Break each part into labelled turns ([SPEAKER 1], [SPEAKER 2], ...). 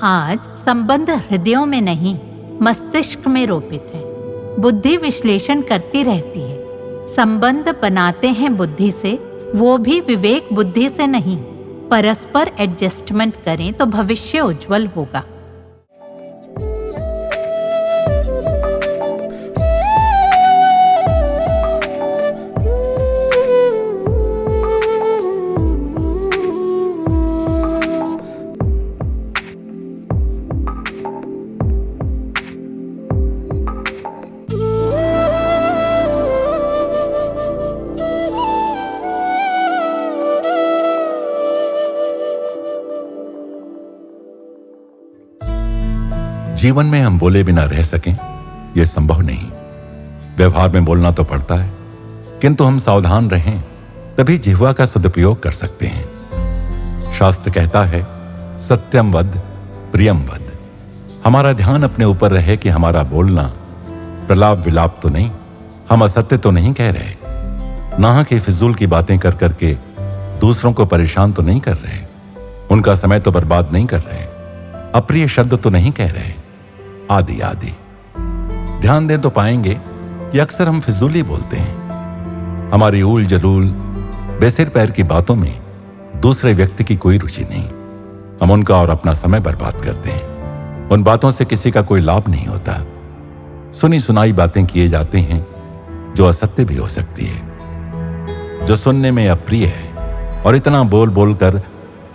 [SPEAKER 1] आज संबंध हृदयों में नहीं, मस्तिष्क में रोपित है। बुद्धि विश्लेषण करती रहती है। संबंध बनाते हैं बुद्धि से, वो भी विवेक बुद्धि से नहीं। परस्पर एडजस्टमेंट करें तो भविष्य उज्जवल होगा।
[SPEAKER 2] जीवन में हम बोले बिना रह सकें, यह संभव नहीं। व्यवहार में बोलना तो पड़ता है, किंतु हम सावधान रहें तभी जिह्वा का सदुपयोग कर सकते हैं। शास्त्र कहता है, सत्यम वद प्रियम वद। हमारा ध्यान अपने ऊपर रहे कि हमारा बोलना प्रलाप विलाप तो नहीं, हम असत्य तो नहीं कह रहे, नाहक की फिजूल की बातें कर करके दूसरों को परेशान तो नहीं कर रहे, उनका समय तो बर्बाद नहीं कर रहे, अप्रिय शब्द तो नहीं कह रहे, आदि आदि। ध्यान दें तो पाएंगे कि अक्सर हम फिजूली बोलते हैं। हमारी ऊल जलूल बेसिर पैर की बातों में दूसरे व्यक्ति की कोई रुचि नहीं। हम उनका और अपना समय बर्बाद करते हैं। उन बातों से किसी का कोई लाभ नहीं होता। सुनी सुनाई बातें किए जाते हैं जो असत्य भी हो सकती है, जो सुनने में अप्रिय है, और इतना बोल बोल कर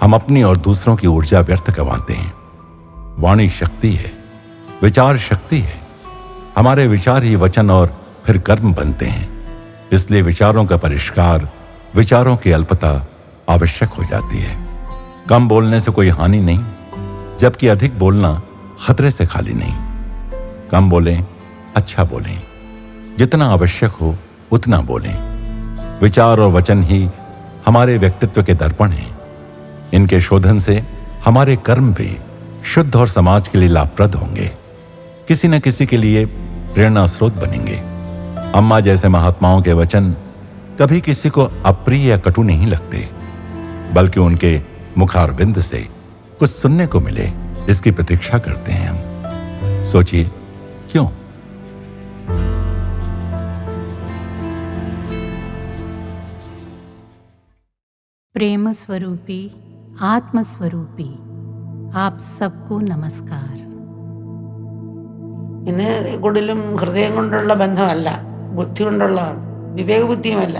[SPEAKER 2] हम अपनी और दूसरों की ऊर्जा व्यर्थ गंवाते हैं। वाणी शक्ति है, विचार शक्ति है। हमारे विचार ही वचन और फिर कर्म बनते हैं। इसलिए विचारों का परिष्कार, विचारों की अल्पता आवश्यक हो जाती है। कम बोलने से कोई हानि नहीं, जबकि अधिक बोलना खतरे से खाली नहीं। कम बोलें, अच्छा बोलें, जितना आवश्यक हो उतना बोलें। विचार और वचन ही हमारे व्यक्तित्व के दर्पण हैं। इनके शोधन से हमारे कर्म भी शुद्ध और समाज के लिए लाभप्रद होंगे, किसी न किसी के लिए प्रेरणा स्रोत बनेंगे। अम्मा जैसे महात्माओं के वचन कभी किसी को अप्रिय या कटु नहीं लगते, बल्कि उनके मुखारविंद से कुछ सुनने को मिले, इसकी प्रतीक्षा करते हैं हम। सोचिए क्यों?
[SPEAKER 1] प्रेम स्वरूपी, आत्म स्वरूपी आप सबको नमस्कार।
[SPEAKER 3] ഇന്ന് കൂടുതലും ഹൃദയം കൊണ്ടുള്ള ബന്ധമല്ല, ബുദ്ധി കൊണ്ടുള്ളതാണ്, വിവേക ബുദ്ധിയുമല്ല.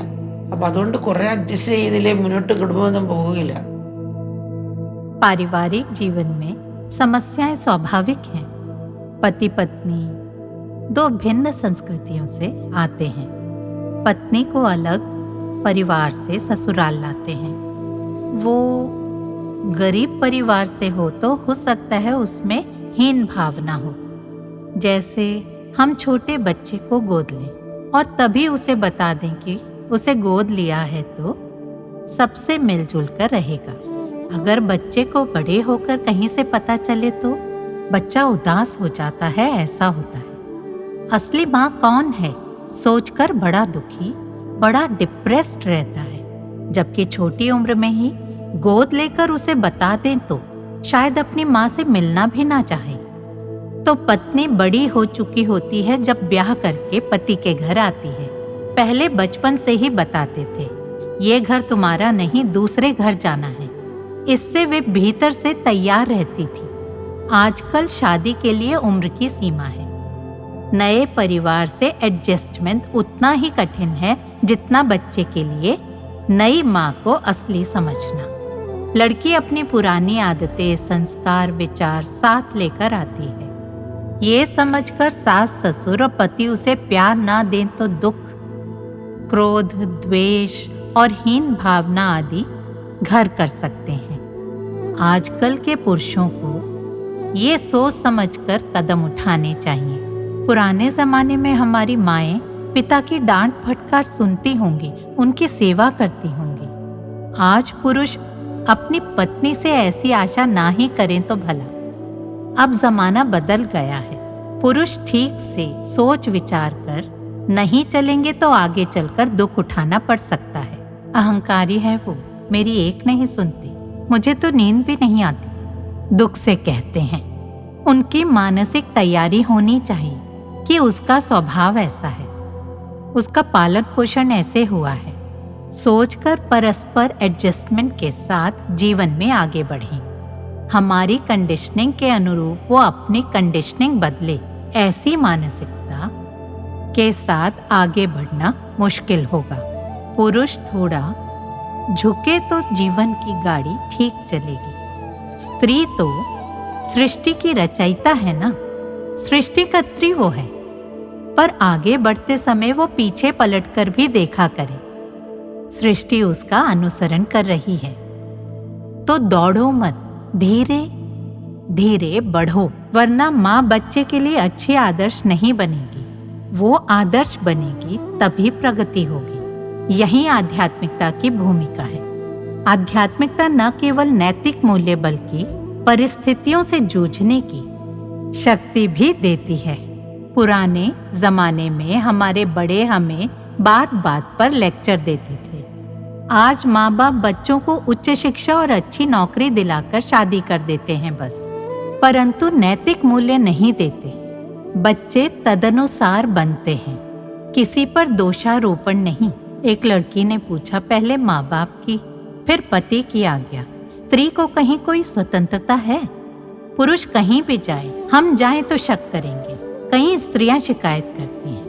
[SPEAKER 3] അപ്പം അതുകൊണ്ട് കുറെ അഡ്ജസ്റ്റ് ചെയ്തില്ലേ മുന്നോട്ട് കുടുംബബന്ധം പോവുകയില്ല.
[SPEAKER 1] पारिवारिक जीवन में समस्याएं स्वाभाविक हैं। पति पत्नी दो भिन्न संस्कृतियों से आते हैं। पत्नी को अलग परिवार से ससुराल लाते हैं। वो गरीब परिवार से हो तो हो सकता है उसमें हीन भावना हो, जैसे हम छोटे बच्चे को गोद लें और तभी उसे बता दें कि उसे गोद लिया है तो सबसे मिलजुल कर रहेगा। अगर बच्चे को बड़े होकर कहीं से पता चले तो बच्चा उदास हो जाता है, ऐसा होता है। असली माँ कौन है सोचकर बड़ा दुखी, बड़ा डिप्रेस्ड रहता है, जबकि छोटी उम्र में ही गोद लेकर उसे बता दें तो शायद अपनी माँ से मिलना भी ना चाहे। तो पत्नी बड़ी हो चुकी होती है जब ब्याह करके पति के घर आती है। पहले बचपन से ही बताते थे, ये घर तुम्हारा नहीं, दूसरे घर जाना है। इससे वे भीतर से तैयार रहती थी। आजकल शादी के लिए उम्र की सीमा है। नए परिवार से एडजस्टमेंट उतना ही कठिन है जितना बच्चे के लिए नई माँ को असली समझना। लड़की अपनी पुरानी आदतें, संस्कार, विचार साथ लेकर आती है। ये समझकर सास ससुर और पति उसे प्यार ना दें तो दुख, क्रोध, द्वेष और हीन भावना आदि घर कर सकते हैं। आजकल के पुरुषों को ये सोच समझकर कदम उठाने चाहिए। पुराने जमाने में हमारी माएं पिता की डांट फटकार सुनती होंगी, उनकी सेवा करती होंगी। आज पुरुष अपनी पत्नी से ऐसी आशा ना ही करें तो भला। अब जमाना बदल गया है। पुरुष ठीक से सोच विचार कर नहीं चलेंगे तो आगे चलकर दुख उठाना पड़ सकता है। अहंकारी है वो, मेरी एक नहीं सुनती। मुझे तो नींद भी नहीं आती, दुख से कहते हैं। उनकी मानसिक तैयारी होनी चाहिए कि उसका स्वभाव ऐसा है, उसका पालन पोषण ऐसे हुआ है। सोचकर परस्पर एडजस्टमेंट के साथ जीवन में आगे बढ़ें। हमारी कंडीशनिंग के अनुरूप वो अपनी कंडीशनिंग बदले। ऐसी मानसिकता के साथ आगे बढ़ना मुश्किल होगा। पुरुष थोड़ा झुके तो जीवन की गाड़ी ठीक चलेगी। स्त्री तो सृष्टि की रचयिता है ना, सृष्टिकर्त्री वो है, पर आगे बढ़ते समय वो पीछे पलटकर भी देखा करे। सृष्टि उसका अनुसरण कर रही है। तो दौड़ो मत, धीरे धीरे बढ़ो, वरना माँ बच्चे के लिए अच्छी आदर्श नहीं बनेगी। वो आदर्श बनेगी तभी प्रगति होगी। यही आध्यात्मिकता की भूमिका है। आध्यात्मिकता न केवल नैतिक मूल्य बल्कि परिस्थितियों से जूझने की शक्ति भी देती है। पुराने जमाने में हमारे बड़े हमें बात बात पर लेक्चर देते थे। आज माँ बाप बच्चों को उच्च शिक्षा और अच्छी नौकरी दिलाकर शादी कर देते हैं बस, परंतु नैतिक मूल्य नहीं देते। बच्चे तदनुसार बनते हैं, किसी पर दोषारोपण नहीं। एक लड़की ने पूछा, पहले माँ बाप की फिर पति की आज्ञा, स्त्री को कहीं कोई स्वतंत्रता है? पुरुष कहीं भी जाए, हम जाएं तो शक करेंगे। कई स्त्रियां शिकायत करती हैं।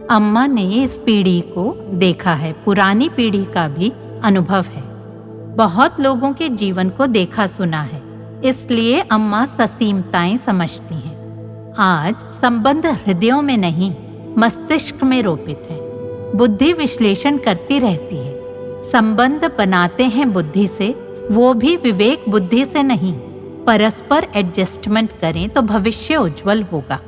[SPEAKER 1] अम्मा ने इस पीढ़ी को देखा है, पुरानी पीढ़ी का भी अनुभव है। बहुत लोगों के जीवन को देखा सुना है, इसलिए अम्मा ससीमताएं समझती हैं। आज संबंध हृदयों में नहीं, मस्तिष्क में रोपित है। बुद्धि विश्लेषण करती रहती है। संबंध बनाते हैं बुद्धि से, वो भी विवेक बुद्धि से नहीं। परस्पर एडजस्टमेंट करें तो भविष्य उज्जवल होगा।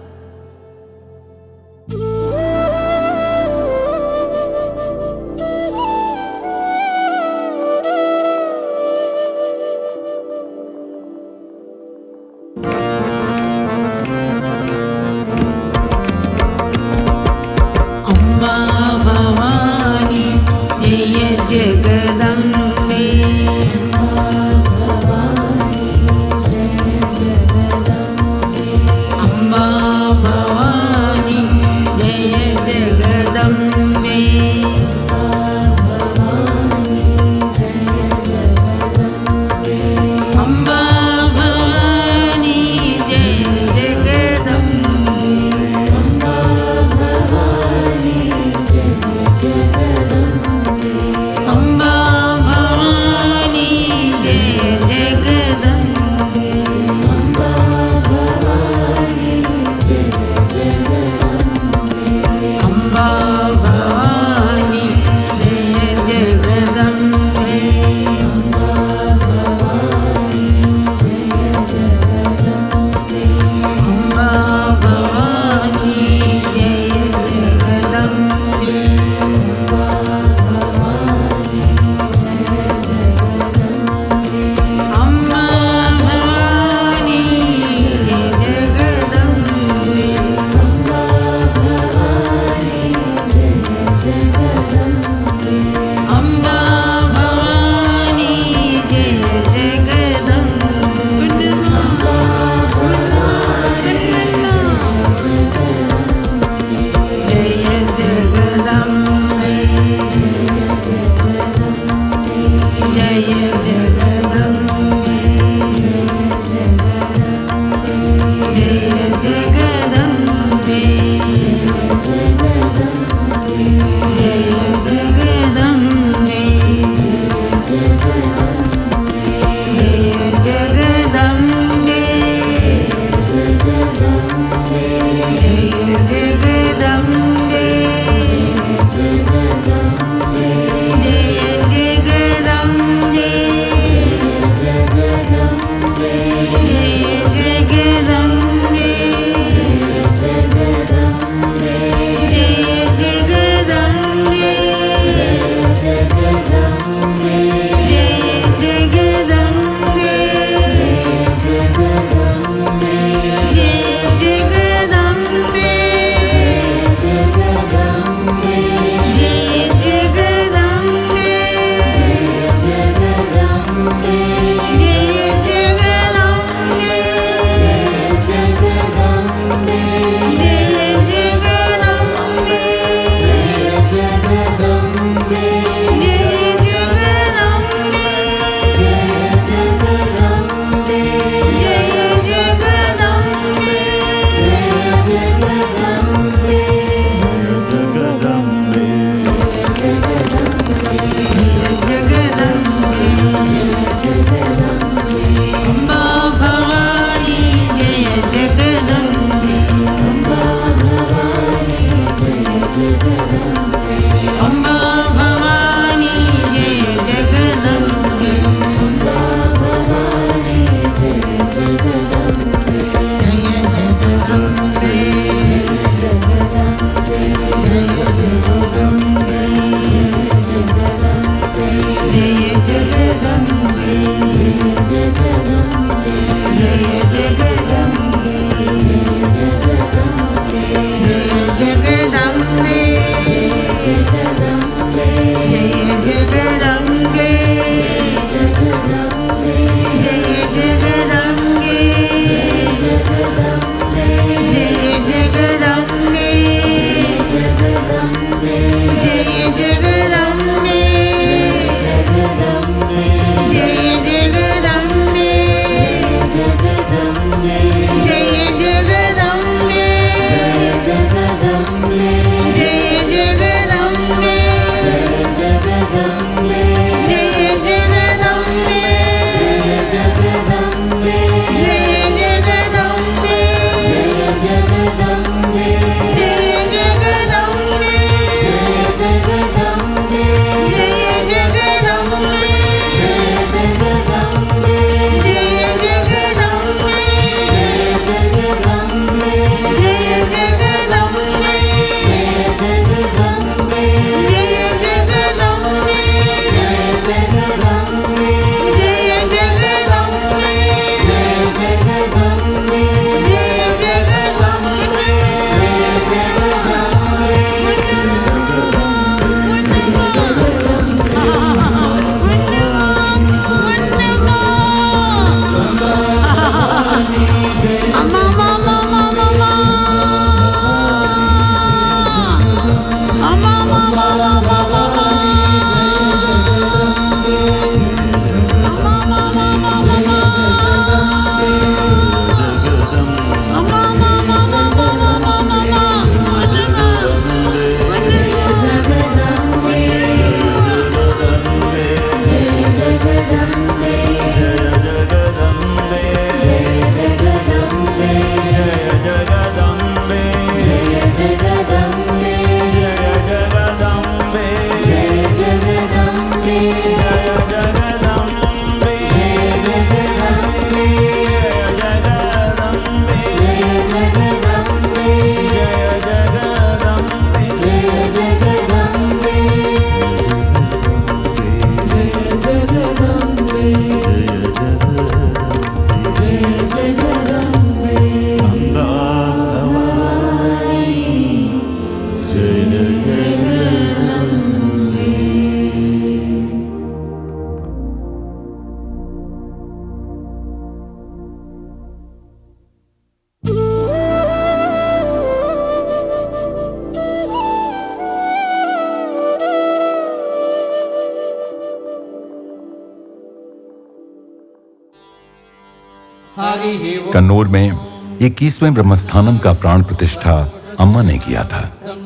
[SPEAKER 2] कन्नौर में 21वें ब्रह्मस्थानम का प्राण प्रतिष्ठा अम्मा ने किया था।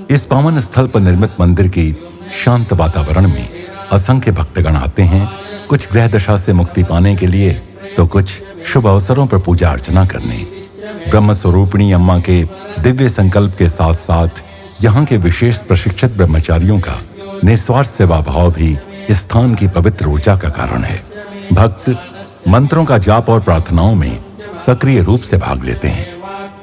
[SPEAKER 2] इस पावन स्थल पर निर्मित मंदिर की शांत वातावरण में असंख्य भक्तगण आते हैं, कुछ ग्रह दशा से मुक्ति पाने के लिए तो कुछ शुभ अवसरों पर पूजा अर्चना करने। ब्रह्म स्वरूपिणी अम्मा के दिव्य संकल्प के साथ साथ यहाँ के विशेष प्रशिक्षित ब्रह्मचारियों का निस्वार्थ सेवा भाव भी इस स्थान की पवित्र ऊर्जा का कारण है। भक्त मंत्रों का जाप और प्रार्थनाओं में सक्रिय रूप से भाग लेते हैं।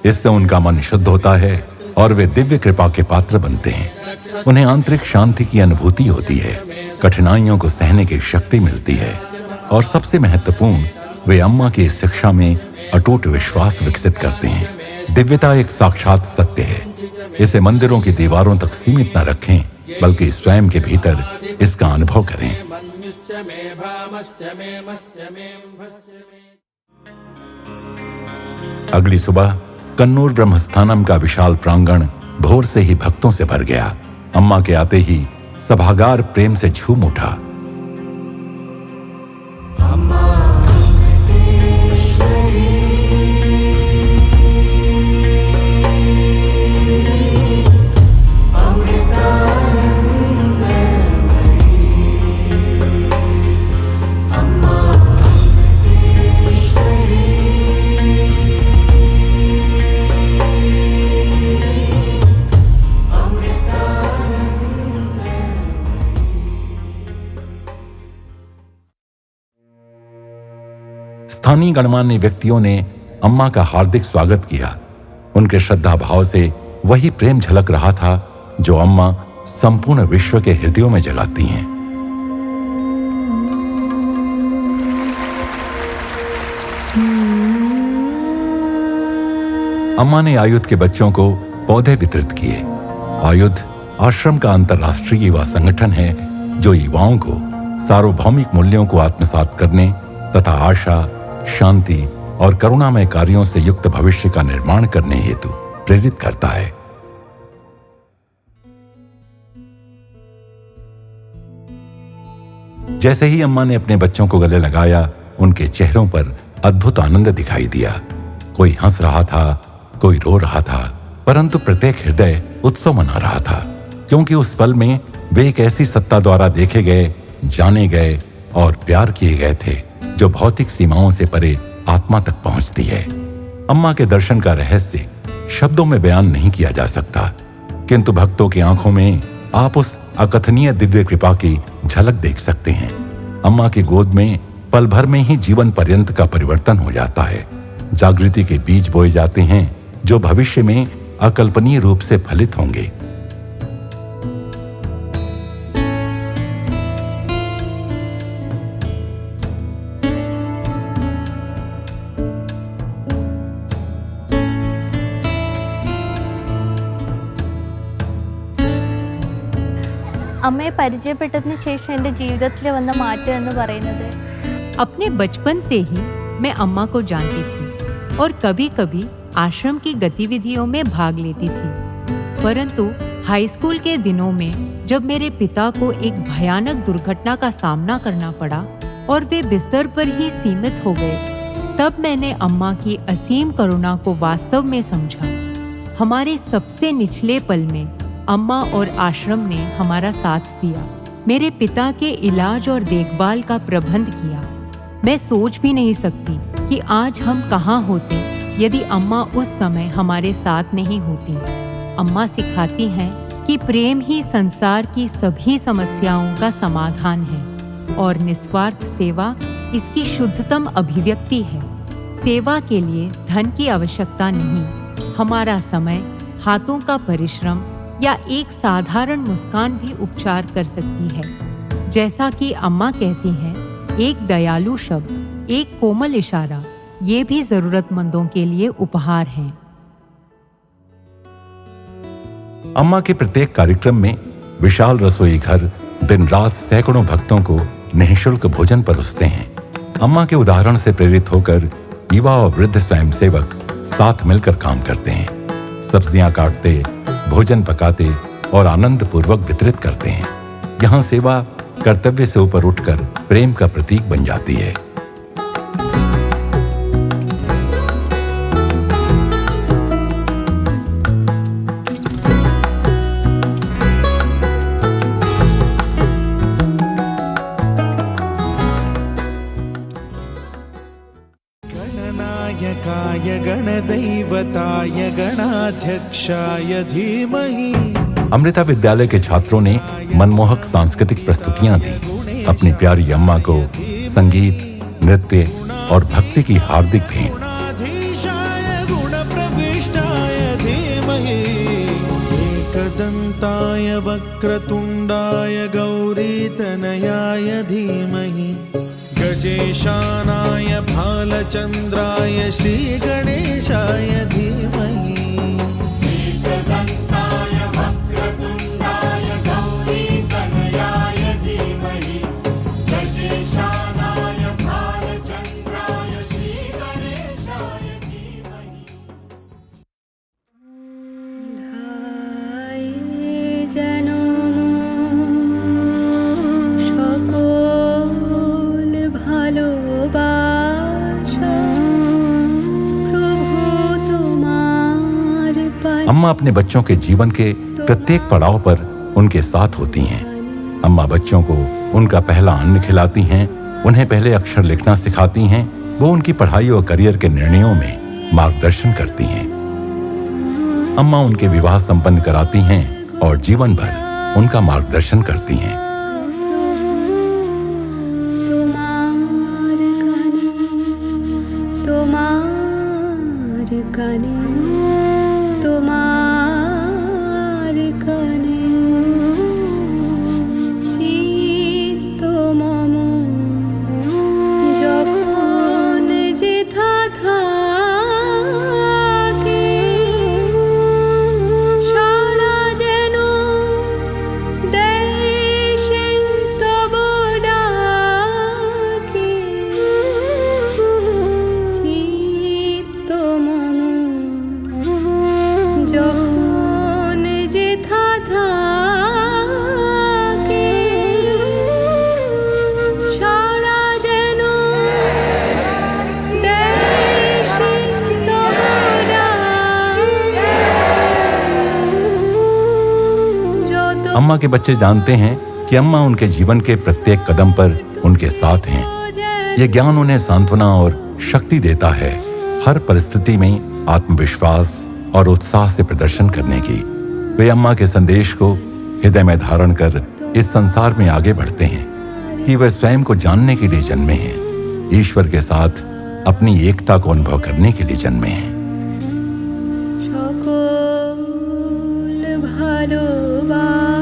[SPEAKER 2] इससे उनका मन शुद्ध होता है और वे दिव्य कृपा के पात्र बनते हैं। उन्हें आंतरिक शांति की अनुभूति होती है, कठिनाइयों को सहने की शक्ति मिलती है और सबसे महत्वपूर्ण, वे अम्मा की इस शिक्षा में अटूट विश्वास विकसित करते हैं। दिव्यता एक साक्षात सत्य है। इसे मंदिरों की दीवारों तक सीमित न रखें, बल्कि स्वयं के भीतर इसका अनुभव करें। अगली सुबह कन्नौर ब्रह्मस्थानम का विशाल प्रांगण भोर से ही भक्तों से भर गया। अम्मा के आते ही सभागार प्रेम से झूम उठा। स्थानीय गणमान्य व्यक्तियों ने अम्मा का हार्दिक स्वागत किया। उनके श्रद्धा भाव से वही प्रेम झलक रहा था जो अम्मा संपूर्ण विश्व के हृदयों में जगाती हैं। अम्मा ने आयुध के बच्चों को पौधे वितरित किए। आयुध आश्रम का अंतर्राष्ट्रीय युवा संगठन है जो युवाओं को सार्वभौमिक मूल्यों को आत्मसात करने तथा आशा, शांति और करुणामय कार्यों से युक्त भविष्य का निर्माण करने हेतु प्रेरित करता है। जैसे ही अम्मा ने अपने बच्चों को गले लगाया, उनके चेहरों पर अद्भुत आनंद दिखाई दिया। कोई हंस रहा था, कोई रो रहा था, परंतु प्रत्येक हृदय उत्सव मना रहा था, क्योंकि उस पल में वे एक ऐसी सत्ता द्वारा देखे गए, जाने गए और प्यार किए गए थे जो भौतिक सीमाओं से परे आत्मा तक पहुंचती है। अम्मा के दर्शन का रहस्य शब्दों में बयान नहीं किया जा सकता, किंतु भक्तों की आंखों में आप उस अकथनीय दिव्य कृपा की झलक देख सकते हैं। अम्मा की गोद में पल भर में ही जीवन पर्यंत का परिवर्तन हो जाता है। जागृति के बीज बोए जाते हैं जो भविष्य में अकल्पनीय रूप से फलित होंगे।
[SPEAKER 4] അമ്മയെ പരിചയപ്പെട്ടതിന് ശേഷം എൻ്റെ ജീവിതത്തിൽ വന്ന മാറ്റം എന്ന് പറയുന്നത്
[SPEAKER 5] अपने बचपन से ही मैं अम्मा को जानती थी और कभी कभी आश्रम की गतिविधियों में भाग लेती थी, परंतु हाई स्कूल के दिनों में जब मेरे पिता को एक भयानक दुर्घटना का सामना करना पड़ा और वे बिस्तर पर ही सीमित हो गए, तब मैंने अम्मा की असीम करुणा को वास्तव में समझा। हमारे सबसे निचले पल में अम्मा और आश्रम ने हमारा साथ दिया, मेरे पिता के इलाज और देखभाल का प्रबंध किया। मैं सोच भी नहीं सकती कि आज हम कहाँ होते यदि अम्मा उस समय हमारे साथ नहीं होती। अम्मा सिखाती हैं कि प्रेम ही संसार की सभी समस्याओं का समाधान है और निस्वार्थ सेवा इसकी शुद्धतम अभिव्यक्ति है। सेवा के लिए धन की आवश्यकता नहीं, हमारा समय, हाथों का परिश्रम या एक साधारण मुस्कान भी उपचार कर सकती है। जैसा कि अम्मा कहती हैं, एक दयालु शब्द, एक कोमल इशारा, ये भी जरूरतमंदों के लिए उपहार हैं।
[SPEAKER 2] अम्मा के प्रत्येक कार्यक्रम में विशाल रसोई घर दिन रात सैकड़ों भक्तों को निःशुल्क भोजन परोसते हैं। अम्मा के उदाहरण से प्रेरित होकर युवा और वृद्ध स्वयंसेवक साथ मिलकर काम करते हैं। सब्जियां काटते, भोजन पकाते और आनंद पूर्वक वितरित करते हैं। यहाँ सेवा कर्तव्य से ऊपर उठकर प्रेम का प्रतीक बन जाती है।
[SPEAKER 6] गणनायकाय गणदैवताय गणाध्यक्षाय धीमहि।
[SPEAKER 2] अमृता विद्यालय के छात्रों ने मनमोहक सांस्कृतिक प्रस्तुतियां दी। अपनी प्यारी अम्मा को संगीत, नृत्य और भक्ति की हार्दिक भेंट।
[SPEAKER 6] गुणाधीशाय गुणप्रविष्टाय धीमहि। एकदन्ताय वक्रतुण्डाय गौरीतनयाय धीमहि। गजेशानाय भालचन्द्राय श्रीगणेशाय धीमहि।
[SPEAKER 2] अम्मा अपने बच्चों के जीवन के प्रत्येक पड़ाव पर उनके साथ होती हैं। अम्मा बच्चों को उनका पहला अन्न खिलाती हैं, उन्हें पहले अक्षर लिखना सिखाती हैं, वो उनकी पढ़ाई और करियर के निर्णयों में मार्गदर्शन करती हैं। अम्मा उनके विवाह संपन्न कराती हैं और जीवन भर उनका मार्गदर्शन करती हैं। अम्मा के बच्चे जानते हैं कि अम्मा उनके जीवन के प्रत्येक कदम पर उनके साथ हैं। ये ज्ञान उन्हें सांत्वना और शक्ति देता है, हर परिस्थिति में आत्मविश्वास और उत्साह से प्रदर्शन करने की। वे अम्मा के संदेश को हृदय में धारण कर इस संसार में आगे बढ़ते हैं कि वे स्वयं को जानने के लिए जन्मे हैं, ईश्वर के साथ अपनी एकता को अनुभव करने के लिए जन्मे हैं।
[SPEAKER 7] সকল ভালোবাসা